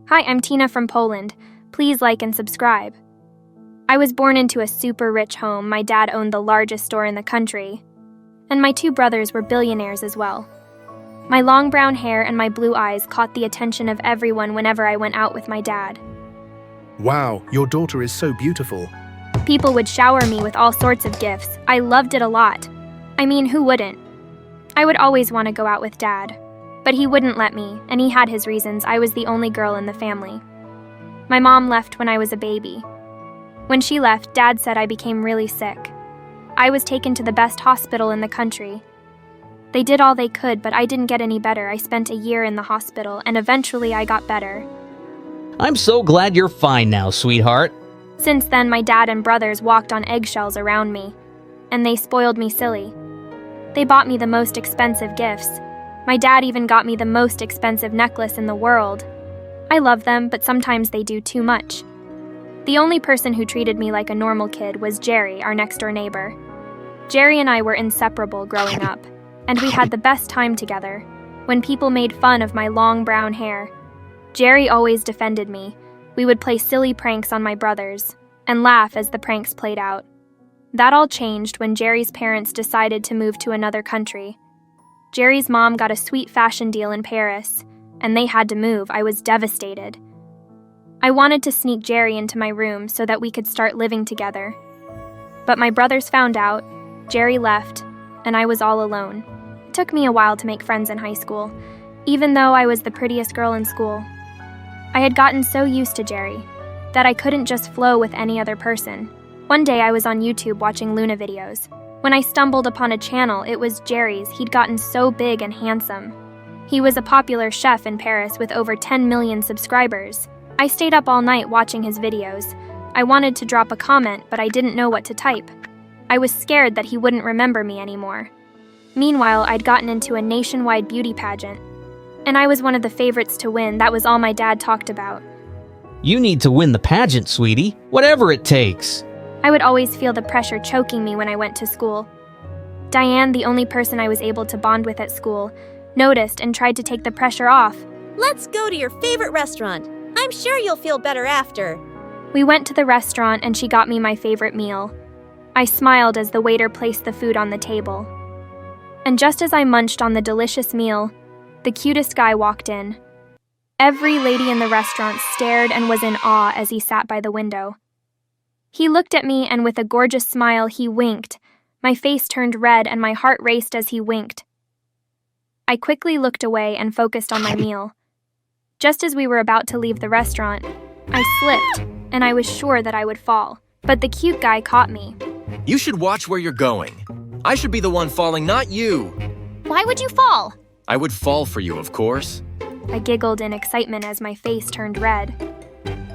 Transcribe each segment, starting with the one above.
Hi, I'm Tina from Poland. Please like and subscribe. I was born into a super rich home. My dad owned the largest store in the country, and my two brothers were billionaires as well. My long brown hair and my blue eyes caught the attention of everyone whenever I went out with my dad. Wow, your daughter is so beautiful. People would shower me with all sorts of gifts. I loved it a lot. I mean, who wouldn't? I would always want to go out with Dad, but he wouldn't let me, and he had his reasons. I was the only girl in the family. My mom left when I was a baby. When she left, Dad said I became really sick. I was taken to the best hospital in the country. They did all they could, but I didn't get any better. I spent a year in the hospital, and eventually I got better. I'm so glad you're fine now, sweetheart. Since then, my dad and brothers walked on eggshells around me, and they spoiled me silly. They bought me the most expensive gifts. My dad even got me the most expensive necklace in the world. I love them, but sometimes they do too much. The only person who treated me like a normal kid was Jerry, our next-door neighbor. Jerry and I were inseparable growing up, and we had the best time together. When people made fun of my long brown hair, Jerry always defended me. We would play silly pranks on my brothers and laugh as the pranks played out. That all changed when Jerry's parents decided to move to another country. Jerry's mom got a sweet fashion deal in Paris, and they had to move. I was devastated. I wanted to sneak Jerry into my room so that we could start living together. But my brothers found out, Jerry left, and I was all alone. It took me a while to make friends in high school, even though I was the prettiest girl in school. I had gotten so used to Jerry that I couldn't just flow with any other person. One day I was on YouTube watching Luna videos. When I stumbled upon a channel, it was Jerry's. He'd gotten so big and handsome. He was a popular chef in Paris with over 10 million subscribers. I stayed up all night watching his videos. I wanted to drop a comment, but I didn't know what to type. I was scared that he wouldn't remember me anymore. Meanwhile, I'd gotten into a nationwide beauty pageant, and I was one of the favorites to win. That was all my dad talked about. You need to win the pageant, sweetie, whatever it takes. I would always feel the pressure choking me when I went to school. Diane, the only person I was able to bond with at school, noticed and tried to take the pressure off. Let's go to your favorite restaurant. I'm sure you'll feel better after. We went to the restaurant and she got me my favorite meal. I smiled as the waiter placed the food on the table. And just as I munched on the delicious meal, the cutest guy walked in. Every lady in the restaurant stared and was in awe as he sat by the window. He looked at me and with a gorgeous smile he winked. My face turned red and my heart raced as he winked. I quickly looked away and focused on my meal. Just as we were about to leave the restaurant, I slipped and I was sure that I would fall. But the cute guy caught me. You should watch where you're going. I should be the one falling, not you. Why would you fall? I would fall for you, of course. I giggled in excitement as my face turned red.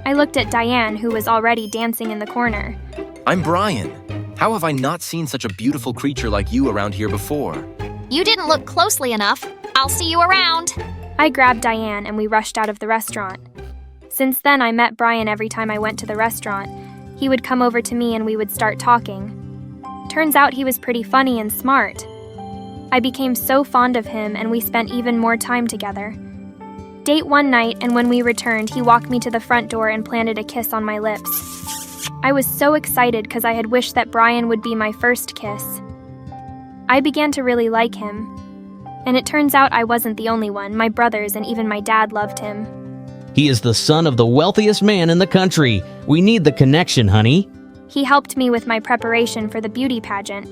I looked at Diane, who was already dancing in the corner. I'm Brian. How have I not seen such a beautiful creature like you around here before? You didn't look closely enough. I'll see you around. I grabbed Diane and we rushed out of the restaurant. Since then, I met Brian every time I went to the restaurant. He would come over to me and we would start talking. Turns out he was pretty funny and smart. I became so fond of him and we spent even more time together. Date one night, and when we returned, he walked me to the front door and planted a kiss on my lips. I was so excited because I had wished that Brian would be my first kiss. I began to really like him. And it turns out I wasn't the only one. My brothers and even my dad loved him. He is the son of the wealthiest man in the country. We need the connection, honey. He helped me with my preparation for the beauty pageant.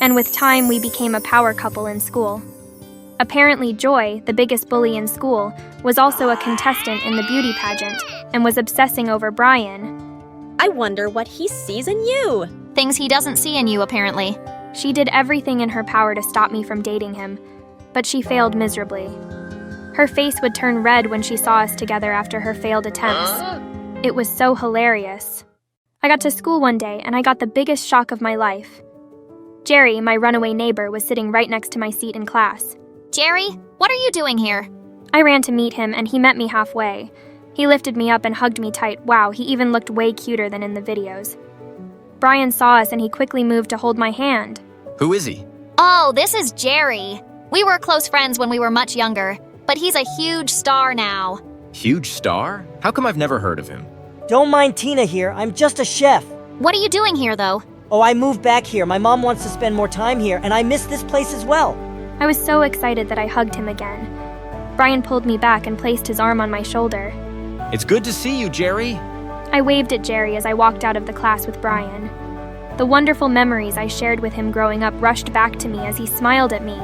And with time, we became a power couple in school. Apparently, Joy, the biggest bully in school, was also a contestant in the beauty pageant and was obsessing over Brian. I wonder what he sees in you. Things he doesn't see in you, apparently. She did everything in her power to stop me from dating him, but she failed miserably. Her face would turn red when she saw us together after her failed attempts. It was so hilarious. I got to school one day and I got the biggest shock of my life. Jerry, my runaway neighbor, was sitting right next to my seat in class. Jerry, what are you doing here? I ran to meet him and he met me halfway. He lifted me up and hugged me tight. Wow, he even looked way cuter than in the videos. Brian saw us and he quickly moved to hold my hand. Who is he? Oh, this is Jerry. We were close friends when we were much younger, but he's a huge star now. Huge star? How come I've never heard of him? Don't mind Tina here, I'm just a chef. What are you doing here, though? Oh, I moved back here. My mom wants to spend more time here, and I miss this place as well. I was so excited that I hugged him again. Brian pulled me back and placed his arm on my shoulder. It's good to see you, Jerry. I waved at Jerry as I walked out of the class with Brian. The wonderful memories I shared with him growing up rushed back to me as he smiled at me.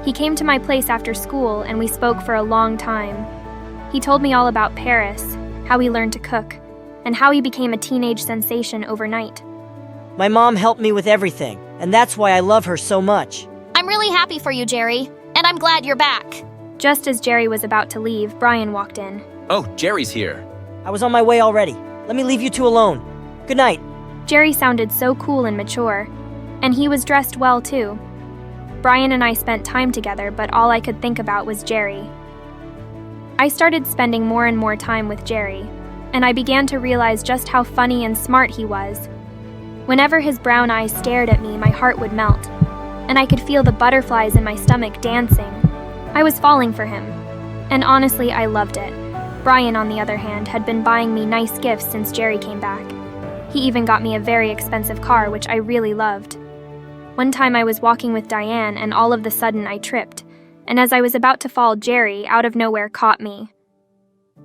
He came to my place after school and we spoke for a long time. He told me all about Paris, how he learned to cook, and how he became a teenage sensation overnight. My mom helped me with everything, and that's why I love her so much. I'm really happy for you, Jerry, and I'm glad you're back. Just as Jerry was about to leave, Brian walked in. Oh, Jerry's here. I was on my way already. Let me leave you two alone. Good night. Jerry sounded so cool and mature, and he was dressed well too. Brian and I spent time together, but all I could think about was Jerry. I started spending more and more time with Jerry, and I began to realize just how funny and smart he was. Whenever his brown eyes stared at me, my heart would melt, and I could feel the butterflies in my stomach dancing. I was falling for him, and honestly, I loved it. Brian, on the other hand, had been buying me nice gifts since Jerry came back. He even got me a very expensive car, which I really loved. One time I was walking with Diane, and all of a sudden I tripped, and as I was about to fall, Jerry, out of nowhere, caught me.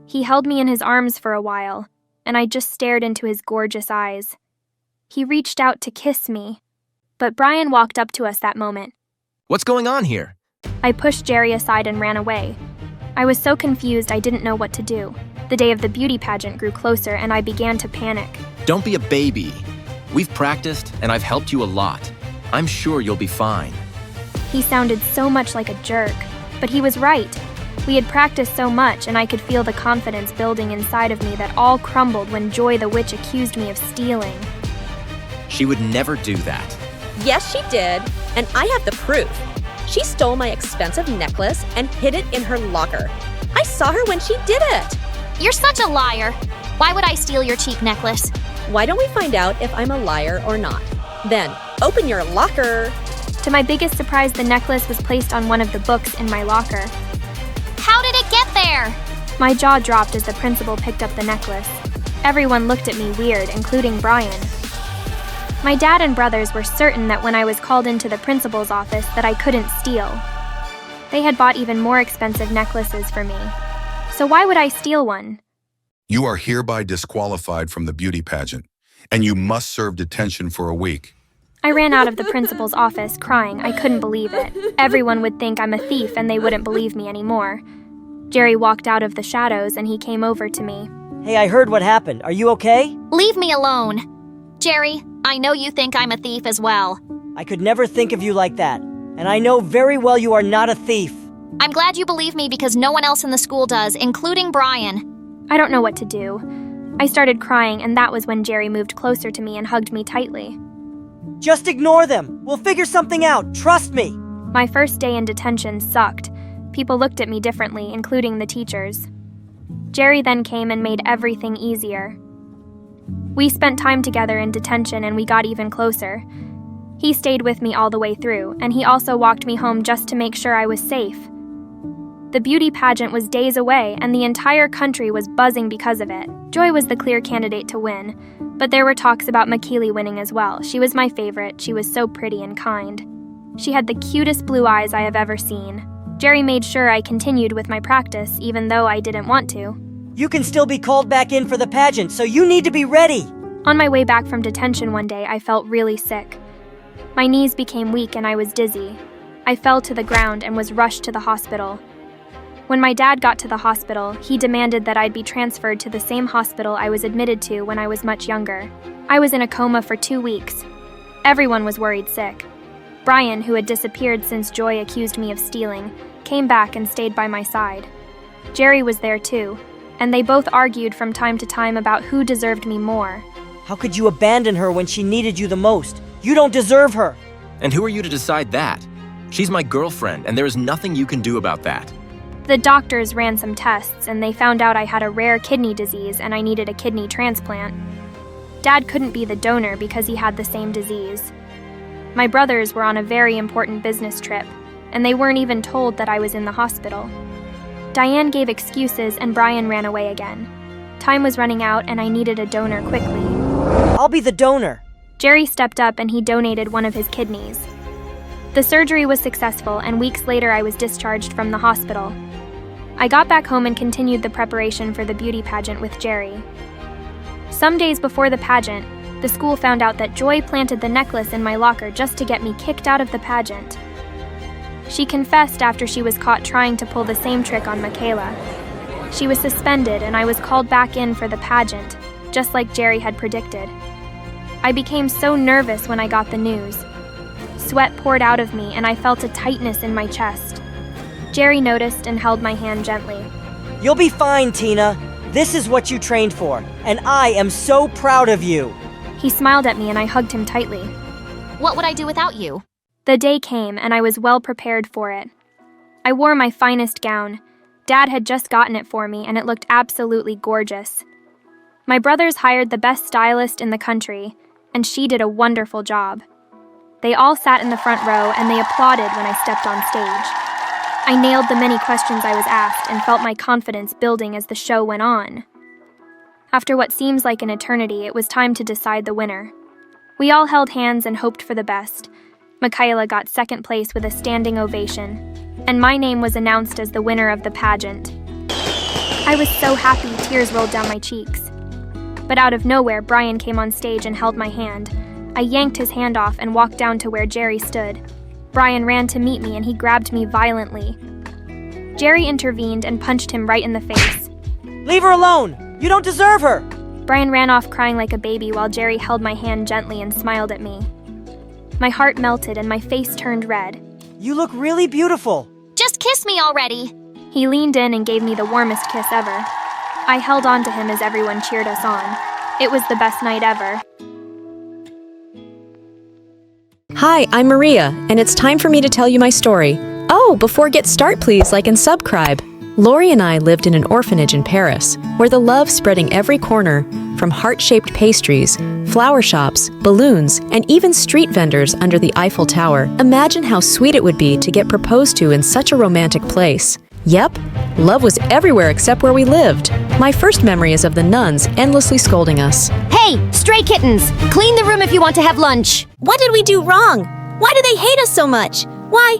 He held me in his arms for a while, and I just stared into his gorgeous eyes. He reached out to kiss me, but Brian walked up to us that moment. What's going on here? I pushed Jerry aside and ran away. I was so confused I didn't know what to do. The day of the beauty pageant grew closer and I began to panic. Don't be a baby. We've practiced, and I've helped you a lot. I'm sure you'll be fine. He sounded so much like a jerk, but he was right. We had practiced so much and I could feel the confidence building inside of me that all crumbled when Joy the witch accused me of stealing. She would never do that. Yes, she did, and I have the proof. She stole my expensive necklace and hid it in her locker. I saw her when she did it. You're such a liar. Why would I steal your cheap necklace? Why don't we find out if I'm a liar or not? Then, open your locker. To my biggest surprise, the necklace was placed on one of the books in my locker. How did it get there? My jaw dropped as the principal picked up the necklace. Everyone looked at me weird, including Brian. My dad and brothers were certain that when I was called into the principal's office that I couldn't steal. They had bought even more expensive necklaces for me. So why would I steal one? You are hereby disqualified from the beauty pageant, and you must serve detention for a week. I ran out of the principal's office crying. I couldn't believe it. Everyone would think I'm a thief and they wouldn't believe me anymore. Jerry walked out of the shadows and he came over to me. Hey, I heard what happened. Are you okay? Leave me alone. Jerry, I know you think I'm a thief as well. I could never think of you like that. And I know very well you are not a thief. I'm glad you believe me because no one else in the school does, including Brian. I don't know what to do. I started crying, and that was when Jerry moved closer to me and hugged me tightly. Just ignore them. We'll figure something out. Trust me. My first day in detention sucked. People looked at me differently, including the teachers. Jerry then came and made everything easier. We spent time together in detention and we got even closer. He stayed with me all the way through, and he also walked me home just to make sure I was safe. The beauty pageant was days away, and the entire country was buzzing because of it. Joy was the clear candidate to win, but there were talks about McKeely winning as well. She was my favorite. She was so pretty and kind. She had the cutest blue eyes I have ever seen. Jerry made sure I continued with my practice, even though I didn't want to. You can still be called back in for the pageant, so you need to be ready. On my way back from detention one day, I felt really sick. My knees became weak and I was dizzy. I fell to the ground and was rushed to the hospital. When my dad got to the hospital, he demanded that I'd be transferred to the same hospital I was admitted to when I was much younger. I was in a coma for 2 weeks. Everyone was worried sick. Brian, who had disappeared since Joy accused me of stealing, came back and stayed by my side. Jerry was there too, and they both argued from time to time about who deserved me more. How could you abandon her when she needed you the most? You don't deserve her. And who are you to decide that? She's my girlfriend, and there is nothing you can do about that. The doctors ran some tests, and they found out I had a rare kidney disease and I needed a kidney transplant. Dad couldn't be the donor because he had the same disease. My brothers were on a very important business trip, and they weren't even told that I was in the hospital. Diane gave excuses and Brian ran away again. Time was running out and I needed a donor quickly. I'll be the donor. Jerry stepped up and he donated one of his kidneys. The surgery was successful and weeks later I was discharged from the hospital. I got back home and continued the preparation for the beauty pageant with Jerry. Some days before the pageant, the school found out that Joy planted the necklace in my locker just to get me kicked out of the pageant. She confessed after she was caught trying to pull the same trick on Michaela. She was suspended and I was called back in for the pageant, just like Jerry had predicted. I became so nervous when I got the news. Sweat poured out of me and I felt a tightness in my chest. Jerry noticed and held my hand gently. You'll be fine, Tina. This is what you trained for, and I am so proud of you. He smiled at me and I hugged him tightly. What would I do without you? The day came and I was well prepared for it. I wore my finest gown. Dad had just gotten it for me and it looked absolutely gorgeous. My brothers hired the best stylist in the country, and she did a wonderful job. They all sat in the front row and they applauded when I stepped on stage. I nailed the many questions I was asked and felt my confidence building as the show went on. After what seems like an eternity, it was time to decide the winner. We all held hands and hoped for the best. Michaela got second place with a standing ovation, and my name was announced as the winner of the pageant. I was so happy, tears rolled down my cheeks. But out of nowhere, Brian came on stage and held my hand. I yanked his hand off and walked down to where Jerry stood. Brian ran to meet me and he grabbed me violently. Jerry intervened and punched him right in the face. Leave her alone! You don't deserve her! Brian ran off crying like a baby while Jerry held my hand gently and smiled at me. My heart melted and my face turned red. You look really beautiful. Just kiss me already. He leaned in and gave me the warmest kiss ever. I held on to him as everyone cheered us on. It was the best night ever. Hi, I'm Maria, and it's time for me to tell you my story. Oh, before get start, please like and subscribe. Lori and I lived in an orphanage in Paris, where the love spreading every corner, from heart-shaped pastries, flower shops, balloons, and even street vendors under the Eiffel Tower. Imagine how sweet it would be to get proposed to in such a romantic place. Yep, love was everywhere except where we lived. My first memory is of the nuns endlessly scolding us. Hey, stray kittens! Clean the room if you want to have lunch! What did we do wrong? Why do they hate us so much? Why?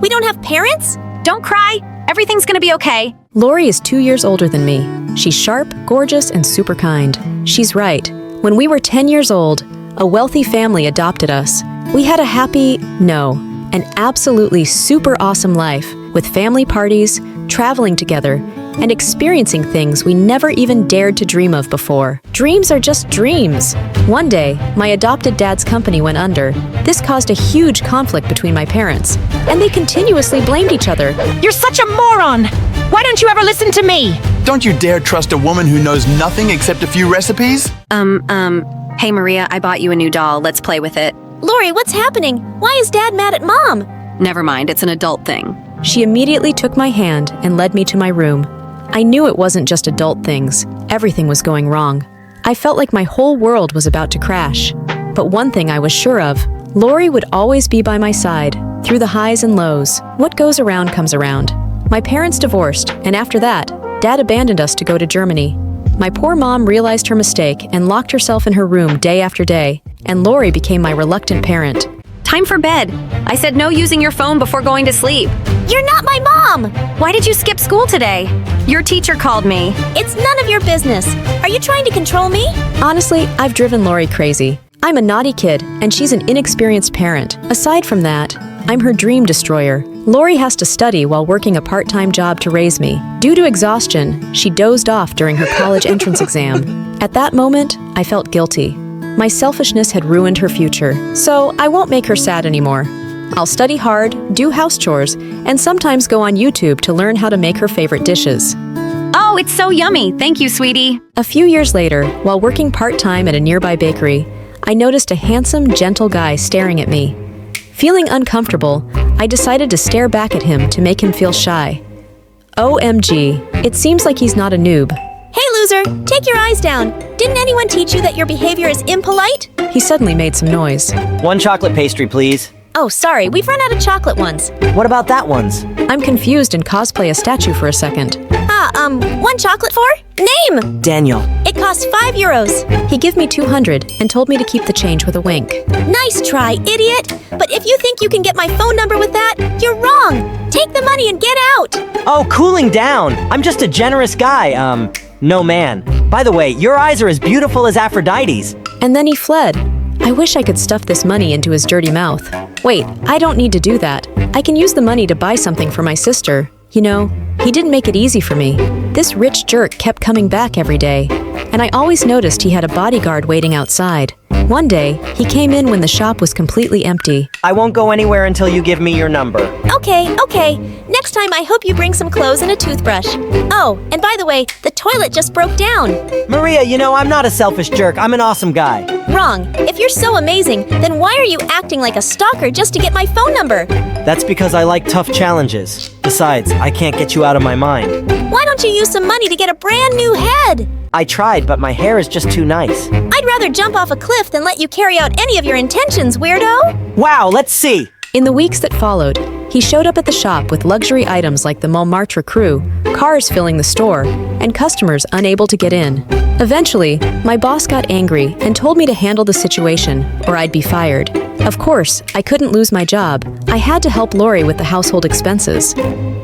We don't have parents? Don't cry! Everything's gonna be okay. Lori is 2 years older than me. She's sharp, gorgeous, and super kind. She's right. When we were 10 years old, a wealthy family adopted us. We had an absolutely super awesome life, with family parties, traveling together, and experiencing things we never even dared to dream of before. Dreams are just dreams. One day, my adopted dad's company went under. This caused a huge conflict between my parents, and they continuously blamed each other. You're such a moron! Why don't you ever listen to me? Don't you dare trust a woman who knows nothing except a few recipes? Hey Maria, I bought you a new doll. Let's play with it. Lori, what's happening? Why is Dad mad at Mom? Never mind, it's an adult thing. She immediately took my hand and led me to my room. I knew it wasn't just adult things. Everything was going wrong. I felt like my whole world was about to crash. But one thing I was sure of, Lori would always be by my side, through the highs and lows. What goes around comes around. My parents divorced, and after that, Dad abandoned us to go to Germany. My poor mom realized her mistake and locked herself in her room day after day, and Lori became my reluctant parent. Time for bed. I said no using your phone before going to sleep. You're not my mom! Why did you skip school today? Your teacher called me. It's none of your business. Are you trying to control me? Honestly, I've driven Lori crazy. I'm a naughty kid, and she's an inexperienced parent. Aside from that, I'm her dream destroyer. Lori has to study while working a part-time job to raise me. Due to exhaustion, she dozed off during her college entrance exam. At that moment, I felt guilty. My selfishness had ruined her future, so I won't make her sad anymore. I'll study hard, do house chores, and sometimes go on YouTube to learn how to make her favorite dishes. Oh, it's so yummy. Thank you, sweetie. A few years later, while working part-time at a nearby bakery, I noticed a handsome, gentle guy staring at me. Feeling uncomfortable, I decided to stare back at him to make him feel shy. OMG, it seems like he's not a noob. Hey, loser, take your eyes down. Didn't anyone teach you that your behavior is impolite? He suddenly made some noise. 1 chocolate pastry, please. Oh, sorry, we've run out of chocolate ones. What about that one's? I'm confused and cosplay a statue for a second. One chocolate for? Name! Daniel. It costs €5. He gave me 200 and told me to keep the change with a wink. Nice try, idiot! But if you think you can get my phone number with that, you're wrong! Take the money and get out! Oh, cooling down. I'm just a generous guy, no man. By the way, your eyes are as beautiful as Aphrodite's. And then he fled. I wish I could stuff this money into his dirty mouth. Wait, I don't need to do that. I can use the money to buy something for my sister. You know, he didn't make it easy for me. This rich jerk kept coming back every day, and I always noticed he had a bodyguard waiting outside. One day, he came in when the shop was completely empty. I won't go anywhere until you give me your number. Okay. Next time I hope you bring some clothes and a toothbrush. Oh, and by the way, the toilet just broke down. Maria, you know, I'm not a selfish jerk. I'm an awesome guy. Wrong. If you're so amazing, then why are you acting like a stalker just to get my phone number? That's because I like tough challenges. Besides, I can't get you out of my mind. Why don't you use some money to get a brand new head? I tried, but my hair is just too nice. I'd rather jump off a cliff than let you carry out any of your intentions, weirdo! Wow, let's see! In the weeks that followed, he showed up at the shop with luxury items like the Montmartre crew, cars filling the store, and customers unable to get in. Eventually, my boss got angry and told me to handle the situation, or I'd be fired. Of course, I couldn't lose my job. I had to help Lori with the household expenses.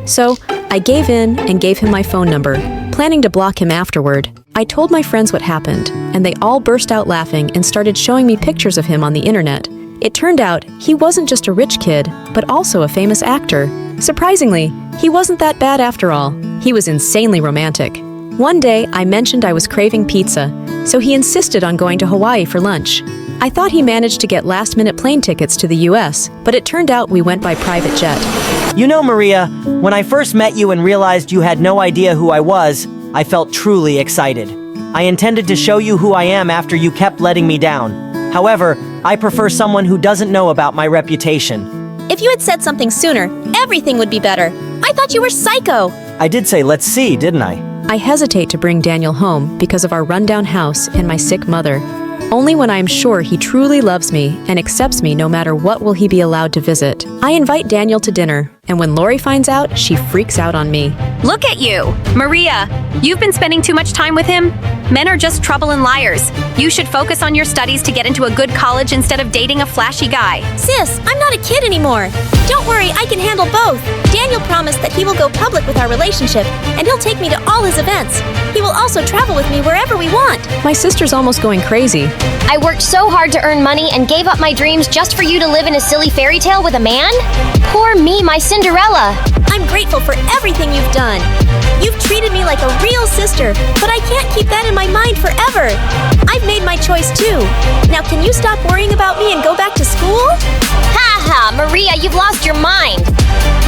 So, I gave in and gave him my phone number, planning to block him afterward. I told my friends what happened, and they all burst out laughing and started showing me pictures of him on the internet. It turned out he wasn't just a rich kid, but also a famous actor. Surprisingly, he wasn't that bad after all. He was insanely romantic. One day, I mentioned I was craving pizza, so he insisted on going to Hawaii for lunch. I thought he managed to get last-minute plane tickets to the US, but it turned out we went by private jet. You know, Maria, when I first met you and realized you had no idea who I was, I felt truly excited. I intended to show you who I am after you kept letting me down. However, I prefer someone who doesn't know about my reputation. If you had said something sooner, everything would be better. I thought you were psycho. I did say let's see, didn't I? I hesitate to bring Daniel home because of our rundown house and my sick mother. Only when I am sure he truly loves me and accepts me no matter what will he be allowed to visit. I invite Daniel to dinner, and when Lori finds out, she freaks out on me. Look at you! Maria, you've been spending too much time with him? Men are just trouble and liars. You should focus on your studies to get into a good college instead of dating a flashy guy. Sis, I'm not a kid anymore. Don't worry, I can handle both. Daniel promised that he will go public with our relationship, and he'll take me to all his events. He will also travel with me wherever we want. My sister's almost going crazy. I worked so hard to earn money and gave up my dreams just for you to live in a silly fairy tale with a man? Poor me, my Cinderella. I'm grateful for everything you've done. You've treated me like a real sister, but I can't keep that in my mind forever. I've made my choice too. Now can you stop worrying about me and go back to school? Ha ha, Maria, you've lost your mind.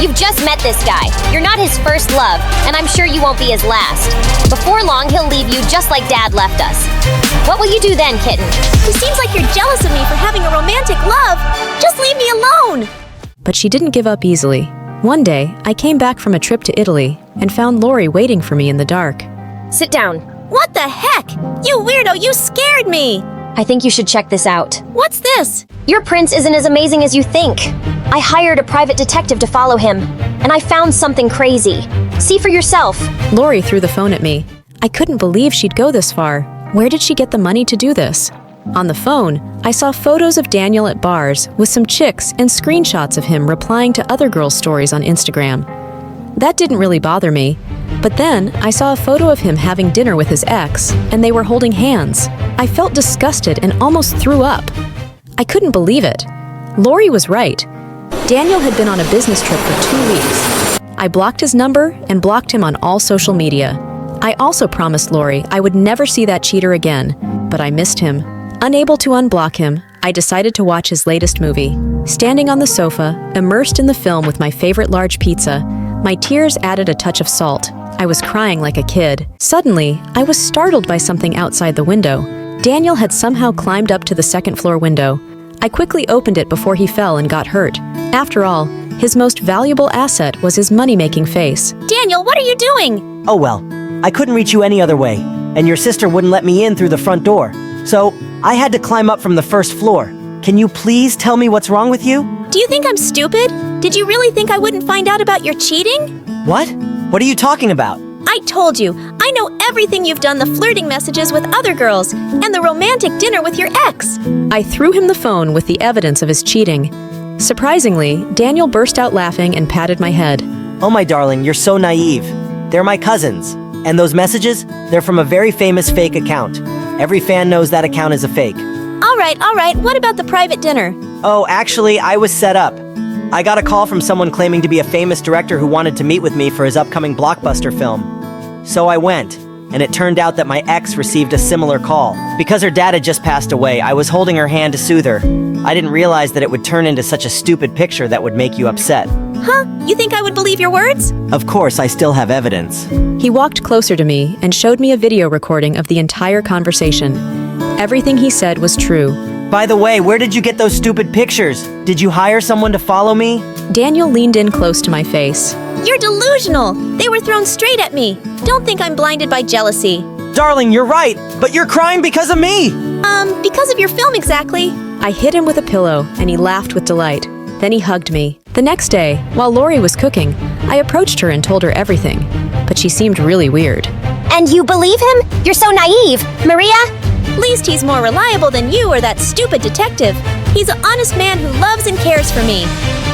You've just met this guy. You're not his first love, and I'm sure you won't be his last. Before long, he'll leave you just like Dad left us. What will you do then, kitten? It seems like you're jealous of me for having a romantic love. Just leave me alone. But she didn't give up easily. One day, I came back from a trip to Italy and found Lori waiting for me in the dark. Sit down. What the heck? You weirdo, you scared me. I think you should check this out. What's this? Your prince isn't as amazing as you think. I hired a private detective to follow him, and I found something crazy. See for yourself. Lori threw the phone at me. I couldn't believe she'd go this far. Where did she get the money to do this? On the phone, I saw photos of Daniel at bars with some chicks and screenshots of him replying to other girls' stories on Instagram. That didn't really bother me. But then, I saw a photo of him having dinner with his ex, and they were holding hands. I felt disgusted and almost threw up. I couldn't believe it. Lori was right. Daniel had been on a business trip for 2 weeks. I blocked his number and blocked him on all social media. I also promised Lori I would never see that cheater again, but I missed him. Unable to unblock him, I decided to watch his latest movie. Standing on the sofa, immersed in the film with my favorite large pizza, my tears added a touch of salt. I was crying like a kid. Suddenly, I was startled by something outside the window. Daniel had somehow climbed up to the second-floor window. I quickly opened it before he fell and got hurt. After all, his most valuable asset was his money-making face. Daniel, what are you doing? Oh well, I couldn't reach you any other way, and your sister wouldn't let me in through the front door. So, I had to climb up from the first floor. Can you please tell me what's wrong with you? Do you think I'm stupid? Did you really think I wouldn't find out about your cheating? What? What are you talking about? I told you, I know everything you've done, the flirting messages with other girls, and the romantic dinner with your ex. I threw him the phone with the evidence of his cheating. Surprisingly, Daniel burst out laughing and patted my head. Oh my darling, you're so naive. They're my cousins. And those messages, they're from a very famous fake account. Every fan knows that account is a fake. All right, what about the private dinner? Oh, actually, I was set up. I got a call from someone claiming to be a famous director who wanted to meet with me for his upcoming blockbuster film. So I went, and it turned out that my ex received a similar call. Because her dad had just passed away, I was holding her hand to soothe her. I didn't realize that it would turn into such a stupid picture that would make you upset. Huh? You think I would believe your words? Of course, I still have evidence. He walked closer to me and showed me a video recording of the entire conversation. Everything he said was true. By the way, where did you get those stupid pictures? Did you hire someone to follow me? Daniel leaned in close to my face. You're delusional. They were thrown straight at me. Don't think I'm blinded by jealousy. Darling, you're right, but you're crying because of me! Because of your film exactly. I hit him with a pillow, and he laughed with delight. Then he hugged me. The next day, while Lori was cooking, I approached her and told her everything. But she seemed really weird. And you believe him? You're so naive. Maria? At least he's more reliable than you or that stupid detective. He's an honest man who loves and cares for me.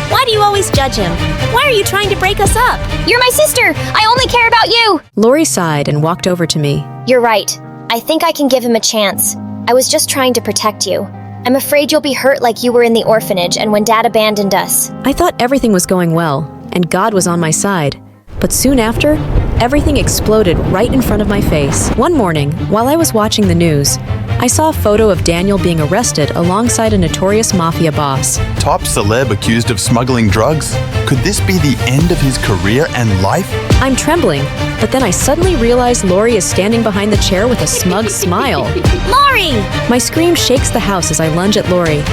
Why do you always judge him? Why are you trying to break us up? You're my sister. I only care about you. Lori sighed and walked over to me. You're right. I think I can give him a chance. I was just trying to protect you. I'm afraid you'll be hurt like you were in the orphanage and when Dad abandoned us. I thought everything was going well, and God was on my side. But soon after, everything exploded right in front of my face. One morning, while I was watching the news, I saw a photo of Daniel being arrested alongside a notorious mafia boss. Top celeb accused of smuggling drugs? Could this be the end of his career and life? I'm trembling, but then I suddenly realize Lori is standing behind the chair with a smug smile. Lori! My scream shakes the house as I lunge at Lori.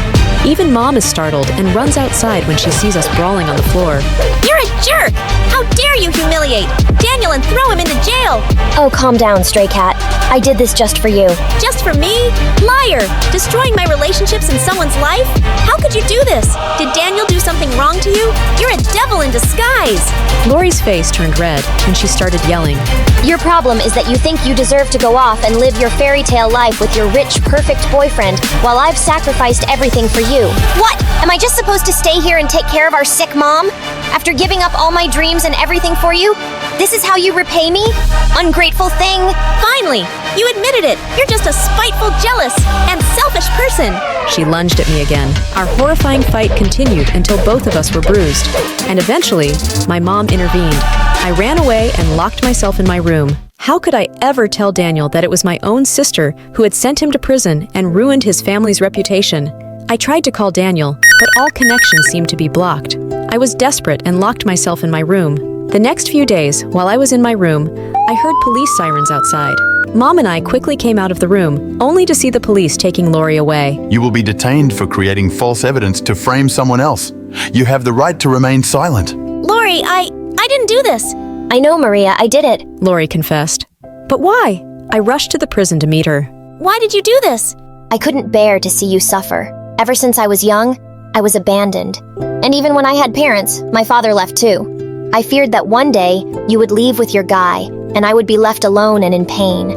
Even Mom is startled and runs outside when she sees us brawling on the floor. You're a jerk! How dare you humiliate Daniel and throw him into jail! Oh, calm down, stray cat. I did this just for you. Just for me? Liar! Destroying my relationships in someone's life? How could you do this? Did Daniel do something wrong to you? You're a devil in disguise! Lori's face turned red, and she started yelling. Your problem is that you think you deserve to go off and live your fairy tale life with your rich, perfect boyfriend while I've sacrificed everything for you. What? Am I just supposed to stay here and take care of our sick mom? After giving up all my dreams and everything for you? This is how you repay me? Ungrateful thing! Finally! You admitted it! You're just a spiteful, jealous, and selfish person! She lunged at me again. Our horrifying fight continued until both of us were bruised. And eventually, my mom intervened. I ran away and locked myself in my room. How could I ever tell Daniel that it was my own sister who had sent him to prison and ruined his family's reputation? I tried to call Daniel, but all connections seemed to be blocked. I was desperate and locked myself in my room. The next few days, while I was in my room, I heard police sirens outside. Mom and I quickly came out of the room, only to see the police taking Lori away. You will be detained for creating false evidence to frame someone else. You have the right to remain silent. Lori, I didn't do this. I know, Maria, I did it. Lori confessed. But why? I rushed to the prison to meet her. Why did you do this? I couldn't bear to see you suffer. Ever since I was young, I was abandoned. And even when I had parents, my father left too. I feared that one day you would leave with your guy, and I would be left alone and in pain.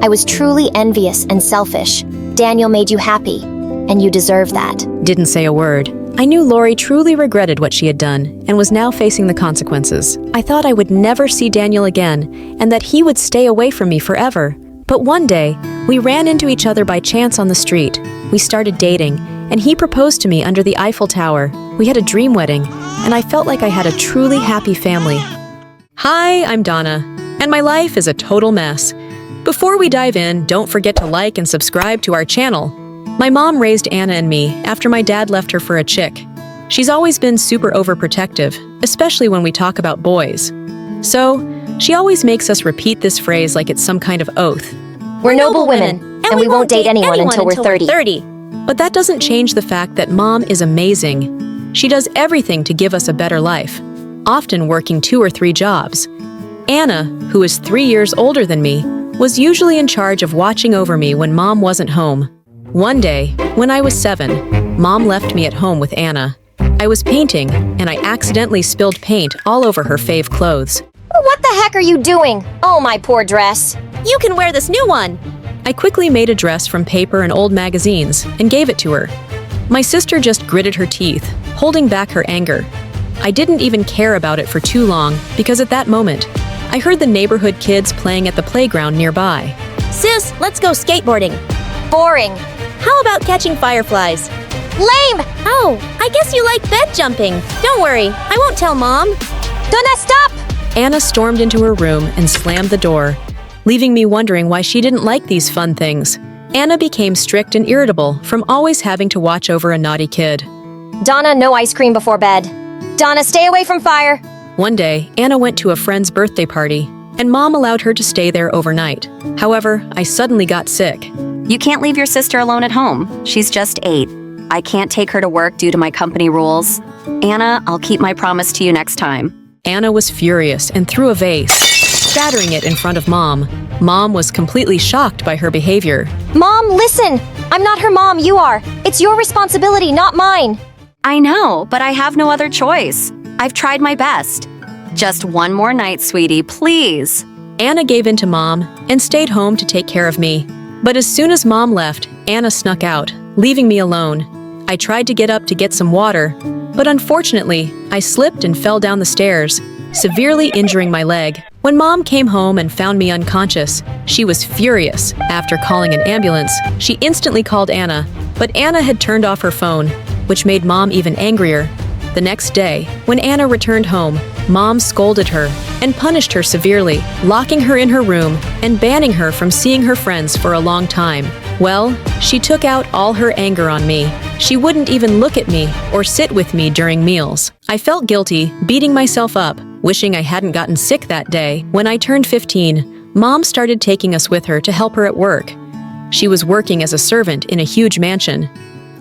I was truly envious and selfish. Daniel made you happy, and you deserve that. Didn't say a word. I knew Lori truly regretted what she had done and was now facing the consequences. I thought I would never see Daniel again and that he would stay away from me forever. But one day, we ran into each other by chance on the street. We started dating, and he proposed to me under the Eiffel Tower. We had a dream wedding, and I felt like I had a truly happy family. Hi, I'm Donna, and my life is a total mess. Before we dive in, don't forget to like and subscribe to our channel. My mom raised Anna and me after my dad left her for a chick. She's always been super overprotective, especially when we talk about boys. So, she always makes us repeat this phrase like it's some kind of oath. We're noble women, and we won't date anyone until we're 30. But that doesn't change the fact that Mom is amazing. She does everything to give us a better life, often working 2 or 3 jobs. Anna, who is 3 years older than me, was usually in charge of watching over me when Mom wasn't home. One day, when I was 7, Mom left me at home with Anna. I was painting, and I accidentally spilled paint all over her fave clothes. What the heck are you doing? Oh, my poor dress. You can wear this new one. I quickly made a dress from paper and old magazines and gave it to her. My sister just gritted her teeth, holding back her anger. I didn't even care about it for too long because at that moment, I heard the neighborhood kids playing at the playground nearby. Sis, let's go skateboarding. Boring. How about catching fireflies? Lame! Oh, I guess you like bed jumping. Don't worry, I won't tell Mom. Donna, stop! Anna stormed into her room and slammed the door, leaving me wondering why she didn't like these fun things. Anna became strict and irritable from always having to watch over a naughty kid. Donna, no ice cream before bed. Donna, stay away from fire. One day, Anna went to a friend's birthday party, and Mom allowed her to stay there overnight. However, I suddenly got sick. You can't leave your sister alone at home. She's just 8. I can't take her to work due to my company rules. Anna, I'll keep my promise to you next time. Anna was furious and threw a vase, shattering it in front of Mom. Mom was completely shocked by her behavior. Mom, listen! I'm not her mom, you are. It's your responsibility, not mine. I know, but I have no other choice. I've tried my best. Just one more night, sweetie, please. Anna gave in to Mom and stayed home to take care of me. But as soon as Mom left, Anna snuck out, leaving me alone. I tried to get up to get some water, but unfortunately, I slipped and fell down the stairs, severely injuring my leg. When Mom came home and found me unconscious, she was furious. After calling an ambulance, she instantly called Anna, but Anna had turned off her phone, which made Mom even angrier. The next day, when Anna returned home, Mom scolded her and punished her severely, locking her in her room and banning her from seeing her friends for a long time. Well, she took out all her anger on me. She wouldn't even look at me or sit with me during meals. I felt guilty, beating myself up, wishing I hadn't gotten sick that day. When I turned 15, Mom started taking us with her to help her at work. She was working as a servant in a huge mansion.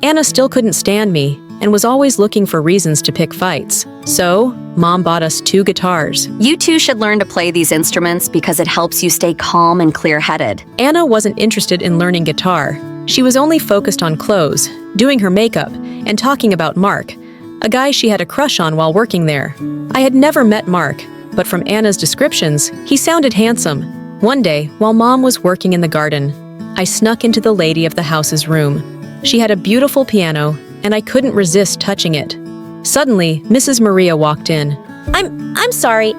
Anna still couldn't stand me and was always looking for reasons to pick fights. So, Mom bought us 2 guitars. You two should learn to play these instruments because it helps you stay calm and clear-headed. Anna wasn't interested in learning guitar. She was only focused on clothes, doing her makeup, and talking about Mark, a guy she had a crush on while working there. I had never met Mark, but from Anna's descriptions, he sounded handsome. One day, while Mom was working in the garden, I snuck into the lady of the house's room. She had a beautiful piano, and I couldn't resist touching it. Suddenly, Mrs. Maria walked in. I'm sorry,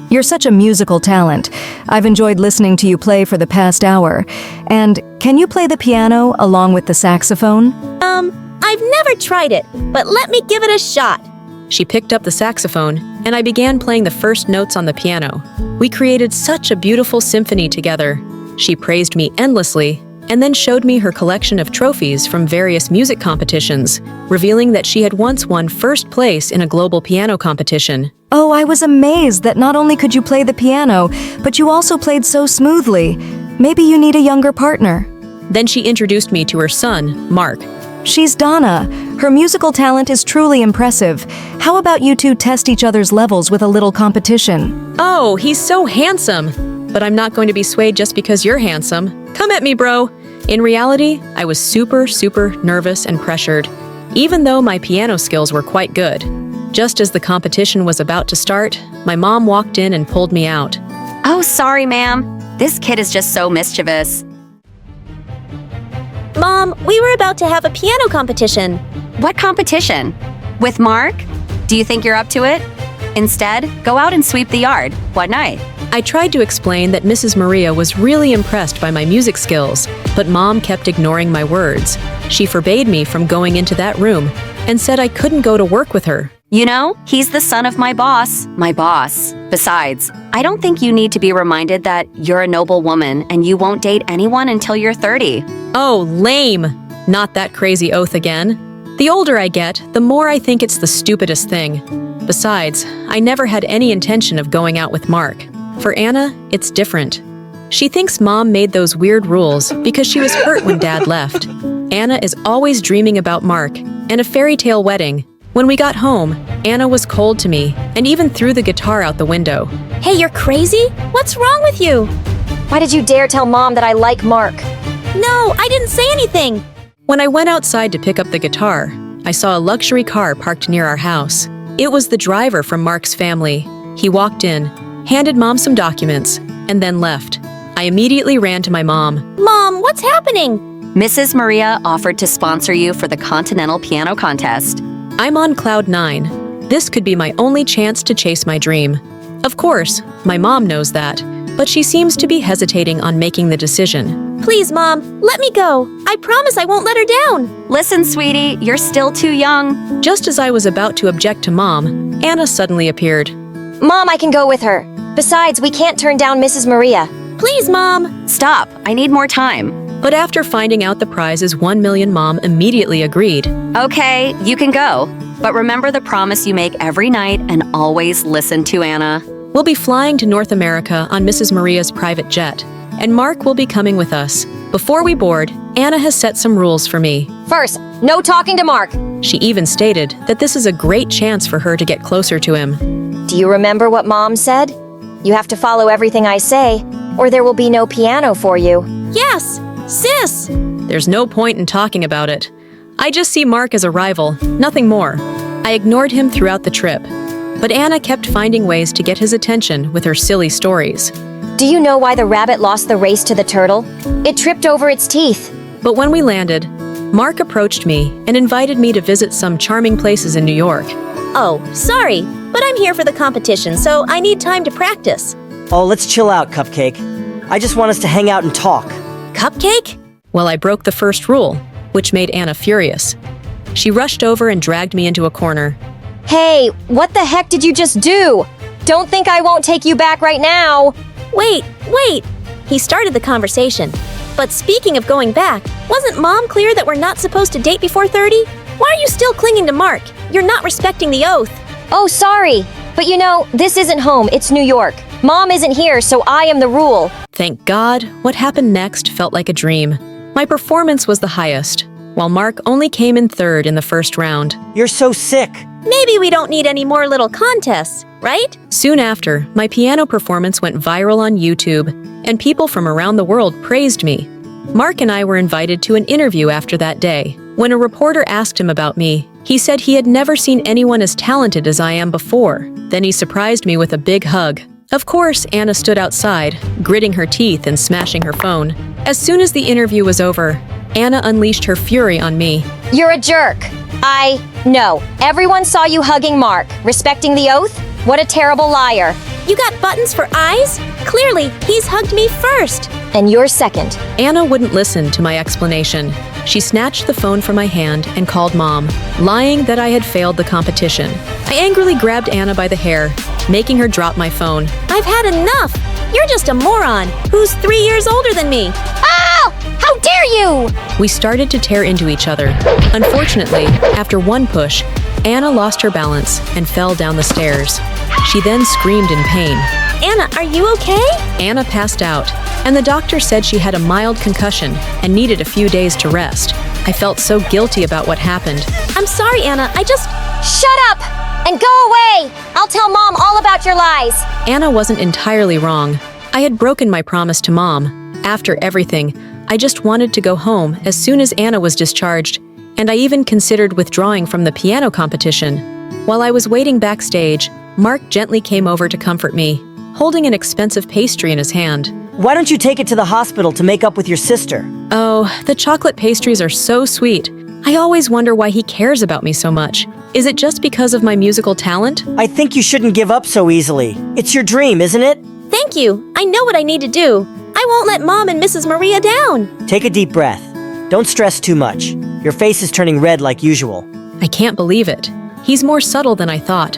You're such a musical talent. I've enjoyed listening to you play for the past hour. And can you play the piano along with the saxophone? I've never tried it, but let me give it a shot. She picked up the saxophone, and I began playing the first notes on the piano. We created such a beautiful symphony together. She praised me endlessly, and then showed me her collection of trophies from various music competitions, revealing that she had once won first place in a global piano competition. Oh, I was amazed that not only could you play the piano, but you also played so smoothly. Maybe you need a younger partner. Then she introduced me to her son, Mark. She's Donna. Her musical talent is truly impressive. How about you two test each other's levels with a little competition? Oh, he's so handsome! But I'm not going to be swayed just because you're handsome. Come at me, bro! In reality, I was super nervous and pressured, even though my piano skills were quite good. Just as the competition was about to start, my mom walked in and pulled me out. Oh, sorry, ma'am. This kid is just so mischievous. Mom, we were about to have a piano competition. What competition? With Mark? Do you think you're up to it? Instead, go out and sweep the yard. What night? I tried to explain that Mrs. Maria was really impressed by my music skills, but Mom kept ignoring my words. She forbade me from going into that room and said I couldn't go to work with her. You know, he's the son of my boss. My boss. Besides, I don't think you need to be reminded that you're a noble woman and you won't date anyone until you're 30. Oh, lame! Not that crazy oath again. The older I get, the more I think it's the stupidest thing. Besides, I never had any intention of going out with Mark. For Anna, it's different. She thinks Mom made those weird rules because she was hurt when Dad left. Anna is always dreaming about Mark and a fairy tale wedding. When we got home, Anna was cold to me and even threw the guitar out the window. Hey, you're crazy? What's wrong with you? Why did you dare tell Mom that I like Mark? No, I didn't say anything. When I went outside to pick up the guitar, I saw a luxury car parked near our house. It was the driver from Mark's family. He walked in, handed Mom some documents, and then left. I immediately ran to my mom. Mom, what's happening? Mrs. Maria offered to sponsor you for the Continental Piano Contest. I'm on cloud 9. This could be my only chance to chase my dream. Of course, my mom knows that, but she seems to be hesitating on making the decision. Please, Mom, let me go. I promise I won't let her down. Listen, sweetie, you're still too young. Just as I was about to object to Mom, Anna suddenly appeared. Mom, I can go with her. Besides, we can't turn down Mrs. Maria. Please, Mom. Stop, I need more time. But after finding out the prize is 1 million, Mom immediately agreed. Okay, you can go. But remember the promise you make every night and always listen to Anna. We'll be flying to North America on Mrs. Maria's private jet, and Mark will be coming with us. Before we board, Anna has set some rules for me. First, no talking to Mark. She even stated that this is a great chance for her to get closer to him. Do you remember what Mom said? You have to follow everything I say, or there will be no piano for you. Yes, sis. There's no point in talking about it. I just see Mark as a rival, nothing more. I ignored him throughout the trip, but Anna kept finding ways to get his attention with her silly stories. Do you know why the rabbit lost the race to the turtle? It tripped over its teeth. But when we landed, Mark approached me and invited me to visit some charming places in New York. Oh, sorry, but I'm here for the competition, so I need time to practice. Oh, let's chill out, Cupcake. I just want us to hang out and talk. Cupcake? Well, I broke the first rule, which made Anna furious. She rushed over and dragged me into a corner. Hey, what the heck did you just do? Don't think I won't take you back right now. Wait. He started the conversation. But speaking of going back, wasn't Mom clear that we're not supposed to date before 30? Why are you still clinging to Mark? You're not respecting the oath. Oh, sorry. But you know, this isn't home, it's New York. Mom isn't here, so I am the rule. Thank God, what happened next felt like a dream. My performance was the highest, while Mark only came in third in the first round. You're so sick. Maybe we don't need any more little contests, right? Soon after, my piano performance went viral on YouTube, and people from around the world praised me. Mark and I were invited to an interview after that day. When a reporter asked him about me, he said he had never seen anyone as talented as I am before. Then he surprised me with a big hug. Of course, Anna stood outside, gritting her teeth and smashing her phone. As soon as the interview was over, Anna unleashed her fury on me. You're a jerk. No. Everyone saw you hugging Mark. Respecting the oath? What a terrible liar. You got buttons for eyes? Clearly, he's hugged me first. And you're second. Anna wouldn't listen to my explanation. She snatched the phone from my hand and called Mom, lying that I had failed the competition. I angrily grabbed Anna by the hair, making her drop my phone. I've had enough. You're just a moron who's 3 years older than me. Ow! How dare you! We started to tear into each other. Unfortunately, after one push, Anna lost her balance and fell down the stairs. She then screamed in pain. Anna, are you okay? Anna passed out, and the doctor said she had a mild concussion and needed a few days to rest. I felt so guilty about what happened. I'm sorry, Anna. Shut up! And go away! I'll tell Mom all about your lies! Anna wasn't entirely wrong. I had broken my promise to Mom. After everything, I just wanted to go home as soon as Anna was discharged, and I even considered withdrawing from the piano competition. While I was waiting backstage, Mark gently came over to comfort me, holding an expensive pastry in his hand. Why don't you take it to the hospital to make up with your sister? Oh, the chocolate pastries are so sweet. I always wonder why he cares about me so much. Is it just because of my musical talent? I think you shouldn't give up so easily. It's your dream, isn't it? Thank you. I know what I need to do. I won't let Mom and Mrs. Maria down. Take a deep breath. Don't stress too much. Your face is turning red like usual. I can't believe it. He's more subtle than I thought.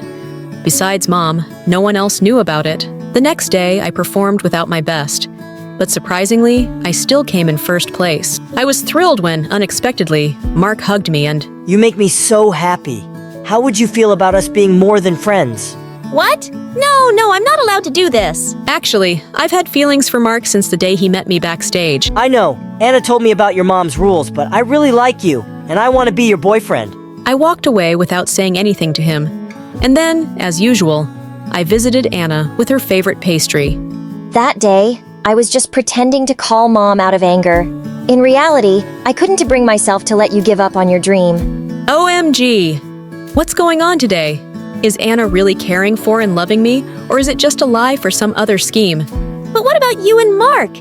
Besides Mom, no one else knew about it. The next day, I performed without my best. But surprisingly, I still came in first place. I was thrilled when, unexpectedly, Mark hugged me and... You make me so happy. How would you feel about us being more than friends? What? No, I'm not allowed to do this. Actually, I've had feelings for Mark since the day he met me backstage. I know. Anna told me about your mom's rules, but I really like you, and I want to be your boyfriend. I walked away without saying anything to him. And then, as usual, I visited Anna with her favorite pastry. That day, I was just pretending to call Mom out of anger. In reality, I couldn't bring myself to let you give up on your dream. OMG! What's going on today? Is Anna really caring for and loving me, or is it just a lie for some other scheme? But what about you and Mark?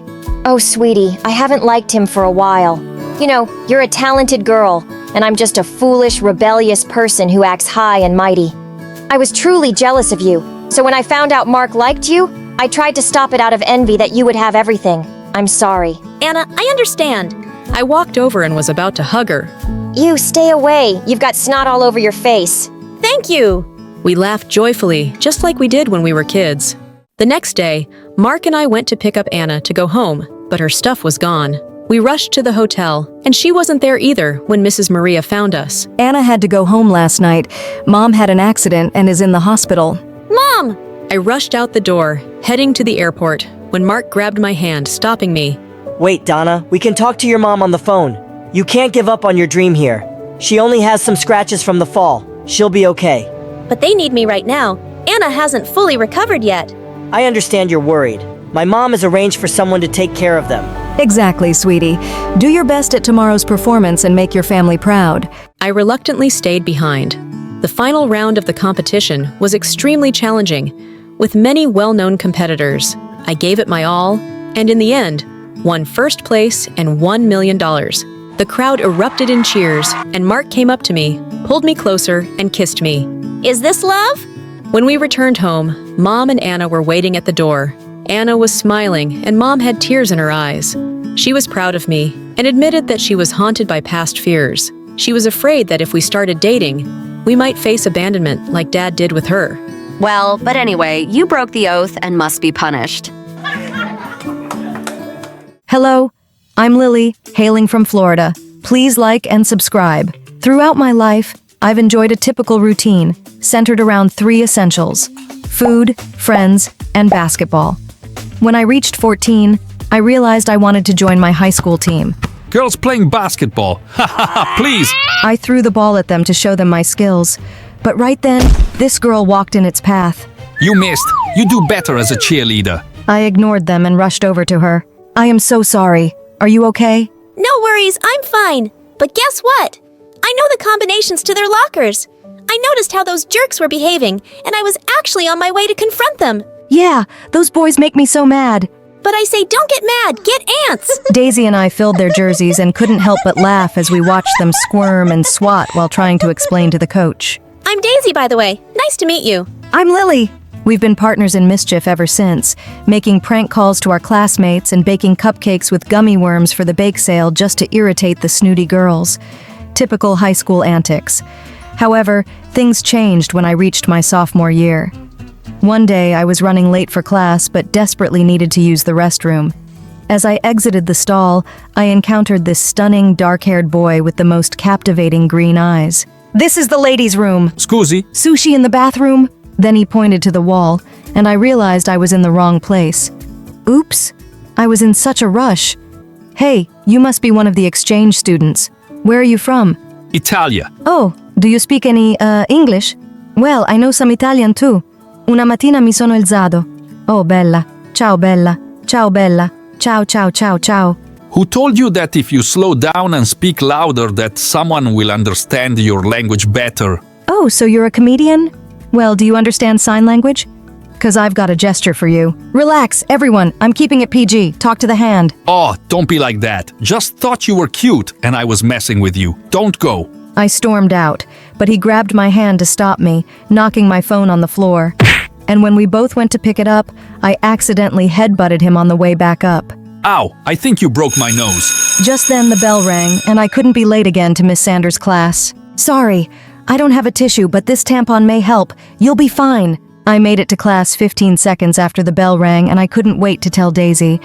Oh, sweetie, I haven't liked him for a while. You know, you're a talented girl, and I'm just a foolish, rebellious person who acts high and mighty. I was truly jealous of you, so when I found out Mark liked you, I tried to stop it out of envy that you would have everything. I'm sorry. Anna, I understand. I walked over and was about to hug her. You, stay away. You've got snot all over your face. Thank you. We laughed joyfully, just like we did when we were kids. The next day, Mark and I went to pick up Anna to go home, but her stuff was gone. We rushed to the hotel, and she wasn't there either when Mrs. Maria found us. Anna had to go home last night. Mom had an accident and is in the hospital. Mom! I rushed out the door, heading to the airport, when Mark grabbed my hand, stopping me. Wait, Donna, we can talk to your mom on the phone. You can't give up on your dream here. She only has some scratches from the fall. She'll be okay. But they need me right now. Anna hasn't fully recovered yet. I understand you're worried. My mom has arranged for someone to take care of them. Exactly, sweetie. Do your best at tomorrow's performance and make your family proud. I reluctantly stayed behind. The final round of the competition was extremely challenging, with many well-known competitors. I gave it my all, and in the end, won first place and $1 million. The crowd erupted in cheers, and Mark came up to me, pulled me closer, and kissed me. Is this love? When we returned home, Mom and Anna were waiting at the door. Anna was smiling, and Mom had tears in her eyes. She was proud of me and admitted that she was haunted by past fears. She was afraid that if we started dating, we might face abandonment like Dad did with her. Well, but anyway, you broke the oath and must be punished. Hello, I'm Lily, hailing from Florida. Please like and subscribe. Throughout my life, I've enjoyed a typical routine centered around 3 essentials: food, friends, and basketball. When I reached 14, I realized I wanted to join my high school team. Girls playing basketball. Ha ha ha, please! I threw the ball at them to show them my skills. But right then, this girl walked in its path. You missed. You do better as a cheerleader. I ignored them and rushed over to her. I am so sorry. Are you okay? No worries, I'm fine. But guess what? I know the combinations to their lockers. I noticed how those jerks were behaving, and I was actually on my way to confront them. Yeah, those boys make me so mad. But I say don't get mad, get ants! Daisy and I filled their jerseys and couldn't help but laugh as we watched them squirm and swat while trying to explain to the coach. I'm Daisy, by the way. Nice to meet you. I'm Lily. We've been partners in mischief ever since, making prank calls to our classmates and baking cupcakes with gummy worms for the bake sale just to irritate the snooty girls. Typical high school antics. However, things changed when I reached my sophomore year. One day, I was running late for class but desperately needed to use the restroom. As I exited the stall, I encountered this stunning, dark-haired boy with the most captivating green eyes. This is the ladies' room. Scusi? Sushi in the bathroom? Then he pointed to the wall, and I realized I was in the wrong place. Oops, I was in such a rush. Hey, you must be one of the exchange students. Where are you from? Italia. Oh, do you speak any, English? Well, I know some Italian too. Una mattina mi sono alzato. Oh, bella. Ciao, bella. Ciao, bella. Ciao, ciao, ciao, ciao. Who told you that if you slow down and speak louder that someone will understand your language better? Oh, so you're a comedian? Well, do you understand sign language? 'Cause I've got a gesture for you. Relax, everyone. I'm keeping it PG. Talk to the hand. Oh, don't be like that. Just thought you were cute and I was messing with you. Don't go. I stormed out, but he grabbed my hand to stop me, knocking my phone on the floor. And when we both went to pick it up, I accidentally headbutted him on the way back up. Ow, I think you broke my nose. Just then the bell rang, and I couldn't be late again to Miss Sanders' class. Sorry, I don't have a tissue, but this tampon may help. You'll be fine. I made it to class 15 seconds after the bell rang, and I couldn't wait to tell Daisy.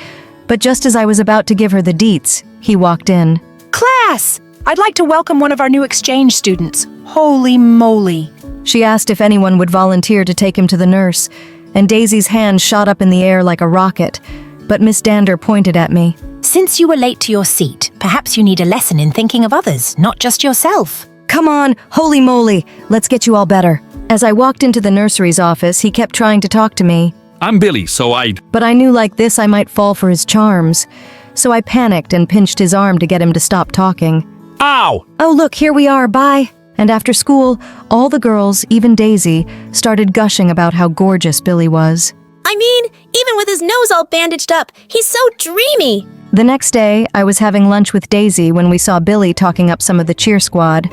But just as I was about to give her the deets, he walked in. Class! I'd like to welcome one of our new exchange students. Holy moly. She asked if anyone would volunteer to take him to the nurse, and Daisy's hand shot up in the air like a rocket. But Miss Dander pointed at me. Since you were late to your seat, perhaps you need a lesson in thinking of others, not just yourself. Come on, holy moly, let's get you all better. As I walked into the nursery's office, he kept trying to talk to me. I'm Billy, so I'd... But I knew like this I might fall for his charms. So I panicked and pinched his arm to get him to stop talking. Ow! Oh look, here we are, bye. And after school, all the girls, even Daisy, started gushing about how gorgeous Billy was. I mean, even with his nose all bandaged up, he's so dreamy. The next day, I was having lunch with Daisy when we saw Billy talking up some of the cheer squad.